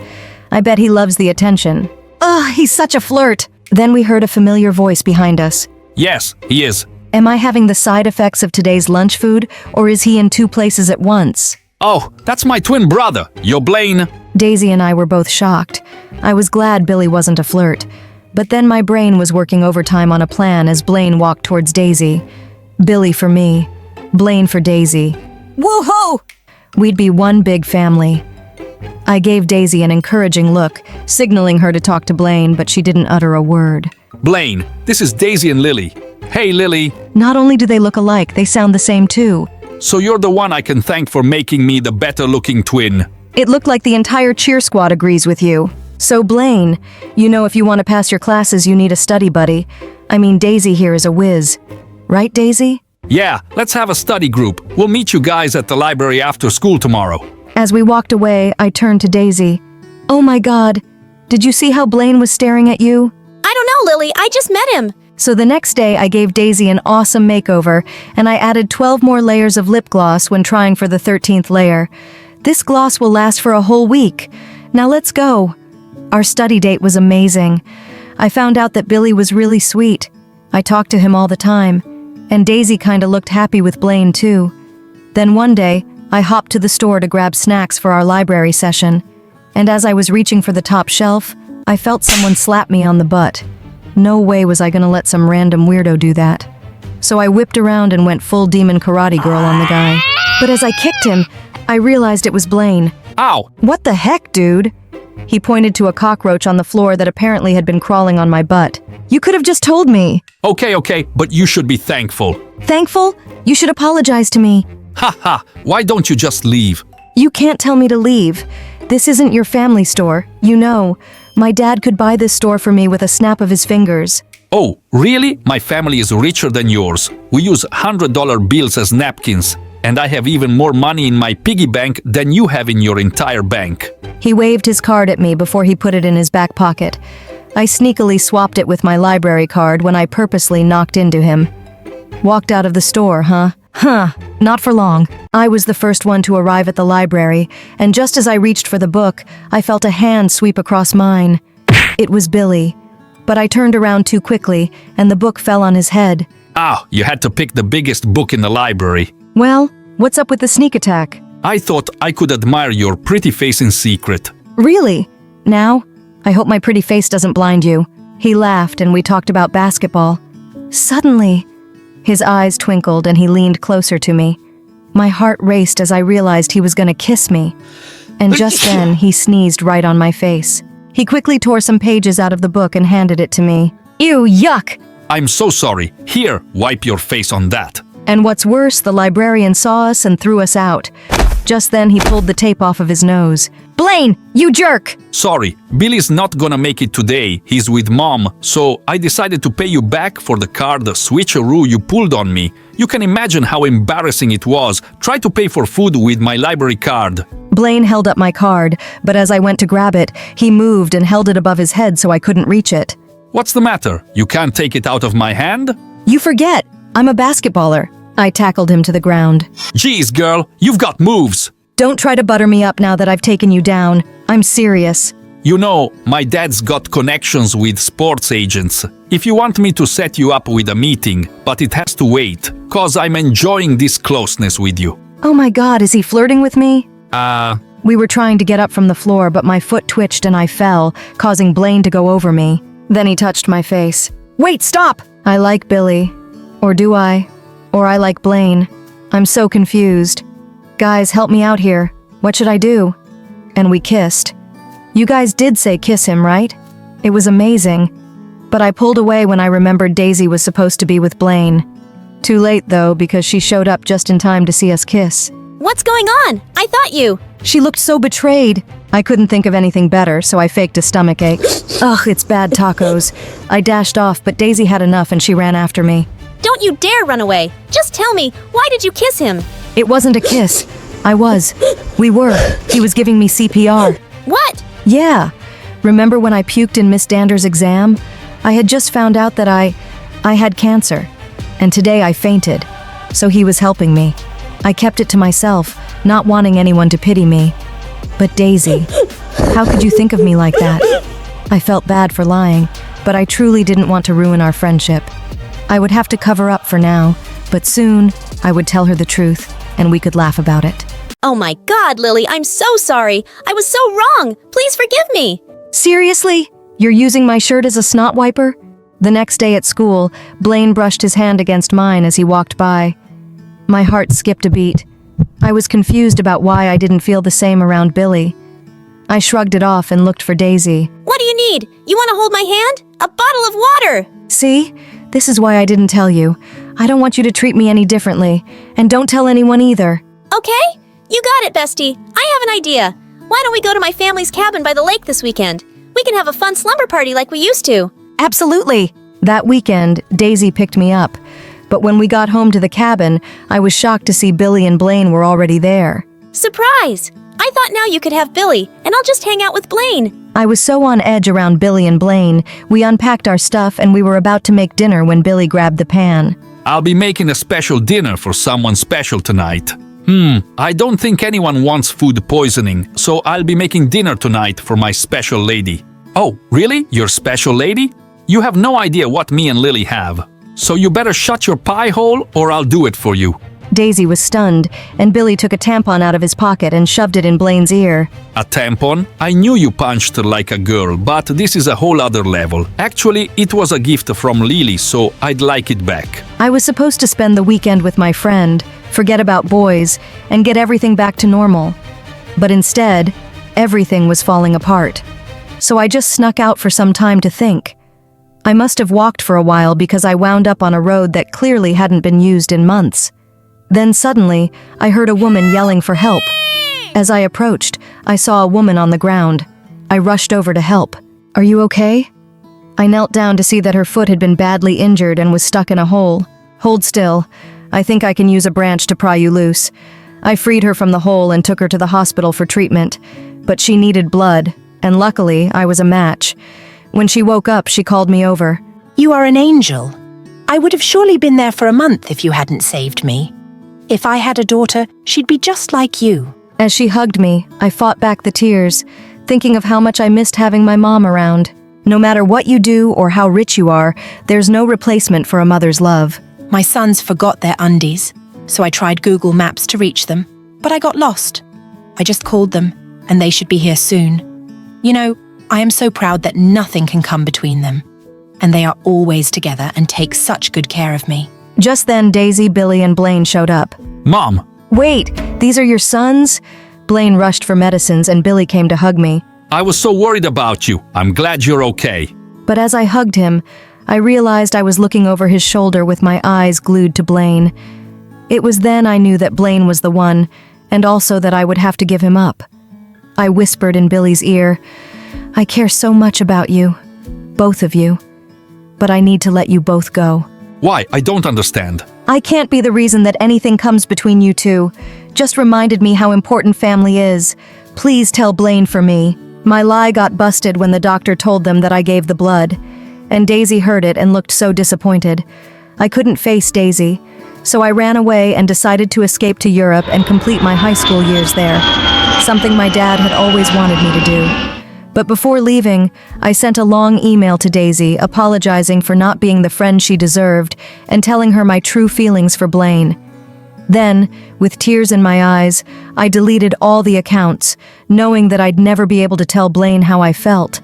I bet he loves the attention. Ugh, he's such a flirt. Then we heard a familiar voice behind us. Yes, he is. Am I having the side effects of today's lunch food, or is he in two places at once? Oh, that's my twin brother. You're Blaine. Daisy and I were both shocked. I was glad Billy wasn't a flirt. But then my brain was working overtime on a plan as Blaine walked towards Daisy. Billy for me. Blaine for Daisy. Woohoo! We'd be one big family. I gave Daisy an encouraging look, signaling her to talk to Blaine, but she didn't utter a word. Blaine, this is Daisy and Lily. Hey, Lily. Not only do they look alike, they sound the same too. So you're the one I can thank for making me the better-looking twin. It looked like the entire cheer squad agrees with you. So Blaine, you know if you want to pass your classes, you need a study buddy. I mean, Daisy here is a whiz. Right, Daisy? Yeah, let's have a study group. We'll meet you guys at the library after school tomorrow. As we walked away, I turned to Daisy. Oh my God, did you see how Blaine was staring at you? I don't know, Lily, I just met him. So the next day, I gave Daisy an awesome makeover, and I added 12 more layers of lip gloss when trying for the 13th layer. This gloss will last for a whole week. Now let's go. Our study date was amazing. I found out that Billy was really sweet. I talked to him all the time, and Daisy kinda looked happy with Blaine too. Then one day, I hopped to the store to grab snacks for our library session, and as I was reaching for the top shelf, I felt someone slap me on the butt. No way was I gonna let some random weirdo do that. So I whipped around and went full demon karate girl on the guy. But as I kicked him, I realized it was Blaine. Ow! What the heck, dude? He pointed to a cockroach on the floor that apparently had been crawling on my butt. You could have just told me. Okay, but you should be thankful. Thankful? You should apologize to me. Ha, why don't you just leave? You can't tell me to leave. This isn't your family store. You know, my dad could buy this store for me with a snap of his fingers. Oh, really? My family is richer than yours. We use $100 bills as napkins, and I have even more money in my piggy bank than you have in your entire bank. He waved his card at me before he put it in his back pocket. I sneakily swapped it with my library card when I purposely knocked into him. Walked out of the store, huh? Not for long. I was the first one to arrive at the library, and just as I reached for the book, I felt a hand sweep across mine. It was Billy. But I turned around too quickly, and the book fell on his head. Ah, you had to pick the biggest book in the library. Well, what's up with the sneak attack? I thought I could admire your pretty face in secret. Really? Now? I hope my pretty face doesn't blind you. He laughed and we talked about basketball. Suddenly, his eyes twinkled and he leaned closer to me. My heart raced as I realized he was going to kiss me. And just then, he sneezed right on my face. He quickly tore some pages out of the book and handed it to me. Ew, yuck! I'm so sorry. Here, wipe your face on that. And what's worse, the librarian saw us and threw us out. Just then, he pulled the tape off of his nose. Blaine, you jerk! Sorry, Billy's not gonna make it today. He's with Mom, so I decided to pay you back for the card switcheroo you pulled on me. You can imagine how embarrassing it was. Try to pay for food with my library card. Blaine held up my card, but as I went to grab it, he moved and held it above his head so I couldn't reach it. What's the matter? You can't take it out of my hand? You forget, I'm a basketballer. I tackled him to the ground. Jeez, girl, you've got moves. Don't try to butter me up now that I've taken you down. I'm serious. You know, my dad's got connections with sports agents. If you want me to set you up with a meeting, but it has to wait, cause I'm enjoying this closeness with you. Oh my God, is he flirting with me? We were trying to get up from the floor, but my foot twitched and I fell, causing Blaine to go over me. Then he touched my face. Wait, stop! I like Billy. Or do I? Or I like Blaine. I'm so confused. Guys, help me out here. What should I do? And we kissed. You guys did say kiss him, right? It was amazing. But I pulled away when I remembered Daisy was supposed to be with Blaine. Too late, though, because she showed up just in time to see us kiss. What's going on? I thought you... She looked so betrayed. I couldn't think of anything better, so I faked a stomachache. Ugh, it's bad tacos. I dashed off, but Daisy had enough and she ran after me. Don't you dare run away. Just tell me, why did you kiss him? It wasn't a kiss. We were. He was giving me CPR. What? Yeah. Remember when I puked in Miss Dander's exam? I had just found out that I had cancer, and today I fainted, so he was helping me. I kept it to myself, not wanting anyone to pity me. But Daisy, how could you think of me like that? I felt bad for lying, but I truly didn't want to ruin our friendship. I would have to cover up for now, but soon I would tell her the truth, and we could laugh about it. Oh my God, Lily, I'm so sorry. I was so wrong. Please forgive me. Seriously? You're using my shirt as a snot wiper? The next day at school, Blaine brushed his hand against mine as he walked by. My heart skipped a beat. I was confused about why I didn't feel the same around Billy. I shrugged it off and looked for Daisy. What do you need? You want to hold my hand? A bottle of water! See? This is why I didn't tell you. I don't want you to treat me any differently. And don't tell anyone either. Okay, you got it, bestie. I have an idea. Why don't we go to my family's cabin by the lake this weekend? We can have a fun slumber party like we used to. Absolutely! That weekend, Daisy picked me up. But when we got home to the cabin, I was shocked to see Billy and Blaine were already there. Surprise! I thought now you could have Billy, and I'll just hang out with Blaine. I was so on edge around Billy and Blaine, we unpacked our stuff and we were about to make dinner when Billy grabbed the pan. I'll be making a special dinner for someone special tonight. I don't think anyone wants food poisoning, so I'll be making dinner tonight for my special lady. Oh, really? Your special lady? You have no idea what me and Lily have. So you better shut your pie hole or I'll do it for you. Daisy was stunned, and Billy took a tampon out of his pocket and shoved it in Blaine's ear. A tampon? I knew you punched her like a girl, but this is a whole other level. Actually, it was a gift from Lily, so I'd like it back. I was supposed to spend the weekend with my friend, forget about boys, and get everything back to normal. But instead, everything was falling apart. So I just snuck out for some time to think. I must have walked for a while because I wound up on a road that clearly hadn't been used in months. Then suddenly, I heard a woman yelling for help. As I approached, I saw a woman on the ground. I rushed over to help. "Are you okay?" I knelt down to see that her foot had been badly injured and was stuck in a hole. "Hold still. I think I can use a branch to pry you loose." I freed her from the hole and took her to the hospital for treatment. But she needed blood, and luckily, I was a match. When she woke up, she called me over. You are an angel. I would have surely been there for a month if you hadn't saved me. If I had a daughter, she'd be just like you. As she hugged me, I fought back the tears, thinking of how much I missed having my mom around. No matter what you do or how rich you are, there's no replacement for a mother's love. My sons forgot their undies, so I tried Google Maps to reach them, but I got lost. I just called them, and they should be here soon. You know, I am so proud that nothing can come between them, and they are always together and take such good care of me. Just then, Daisy, Billy, and Blaine showed up. Mom! Wait, these are your sons? Blaine rushed for medicines and Billy came to hug me. I was so worried about you. I'm glad you're okay. But as I hugged him, I realized I was looking over his shoulder with my eyes glued to Blaine. It was then I knew that Blaine was the one, and also that I would have to give him up. I whispered in Billy's ear, "I care so much about you, both of you, but I need to let you both go." Why? I don't understand. I can't be the reason that anything comes between you two. Just reminded me how important family is. Please tell Blaine for me. My lie got busted when the doctor told them that I gave the blood. And Daisy heard it and looked so disappointed. I couldn't face Daisy, so I ran away and decided to escape to Europe and complete my high school years there. Something my dad had always wanted me to do. But before leaving, I sent a long email to Daisy apologizing for not being the friend she deserved and telling her my true feelings for Blaine. Then, with tears in my eyes, I deleted all the accounts, knowing that I'd never be able to tell Blaine how I felt.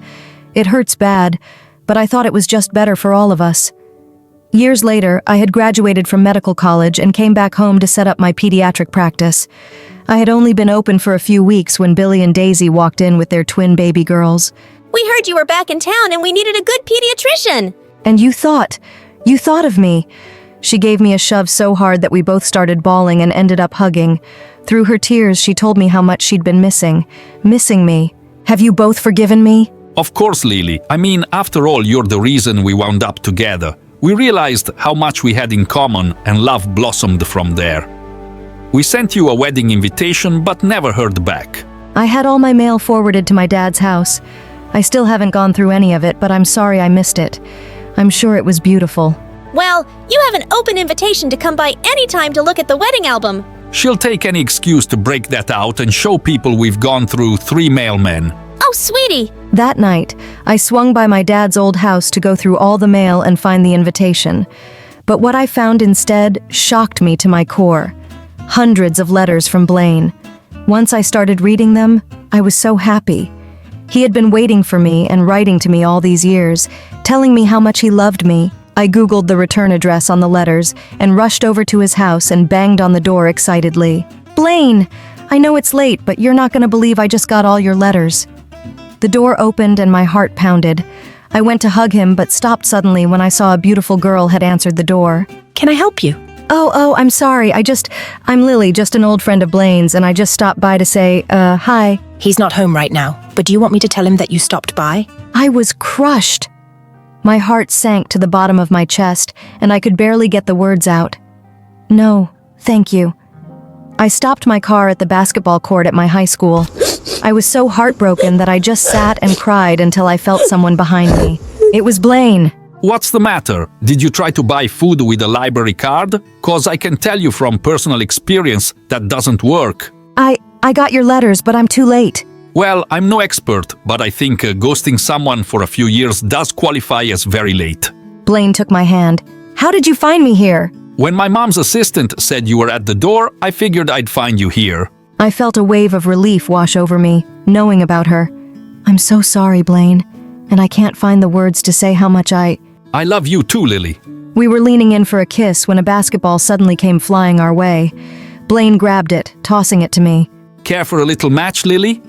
It hurts bad, but I thought it was just better for all of us. Years later, I had graduated from medical college and came back home to set up my pediatric practice. I had only been open for a few weeks when Billy and Daisy walked in with their twin baby girls. We heard you were back in town and we needed a good pediatrician. And you thought of me. She gave me a shove so hard that we both started bawling and ended up hugging. Through her tears, she told me how much she'd been missing me. Have you both forgiven me? Of course, Lily. I mean, after all, you're the reason we wound up together. We realized how much we had in common and love blossomed from there. We sent you a wedding invitation but never heard back. I had all my mail forwarded to my dad's house. I still haven't gone through any of it, but I'm sorry I missed it. I'm sure it was beautiful. Well, you have an open invitation to come by anytime to look at the wedding album. She'll take any excuse to break that out and show people we've gone through 3 mailmen. Oh, sweetie! That night, I swung by my dad's old house to go through all the mail and find the invitation. But what I found instead shocked me to my core. Hundreds of letters from Blaine. Once I started reading them, I was so happy. He had been waiting for me and writing to me all these years, telling me how much he loved me. I Googled the return address on the letters and rushed over to his house and banged on the door excitedly. "Blaine! I know it's late, but you're not going to believe I just got all your letters." The door opened and my heart pounded. I went to hug him but stopped suddenly when I saw a beautiful girl had answered the door. Can I help you? Oh, I'm sorry. I'm Lily, just an old friend of Blaine's, and I just stopped by to say, hi. He's not home right now, but do you want me to tell him that you stopped by? I was crushed. My heart sank to the bottom of my chest, and I could barely get the words out. No, thank you. I stopped my car at the basketball court at my high school. I was so heartbroken that I just sat and cried until I felt someone behind me. It was Blaine. What's the matter? Did you try to buy food with a library card? 'Cause I can tell you from personal experience that doesn't work. I got your letters, but I'm too late. Well, I'm no expert, but I think ghosting someone for a few years does qualify as very late. Blaine took my hand. How did you find me here? When my mom's assistant said you were at the door, I figured I'd find you here. I felt a wave of relief wash over me, knowing about her. I'm so sorry, Blaine, and I can't find the words to say how much I love you too, Lily. We were leaning in for a kiss when a basketball suddenly came flying our way. Blaine grabbed it, tossing it to me. Care for a little match, Lily?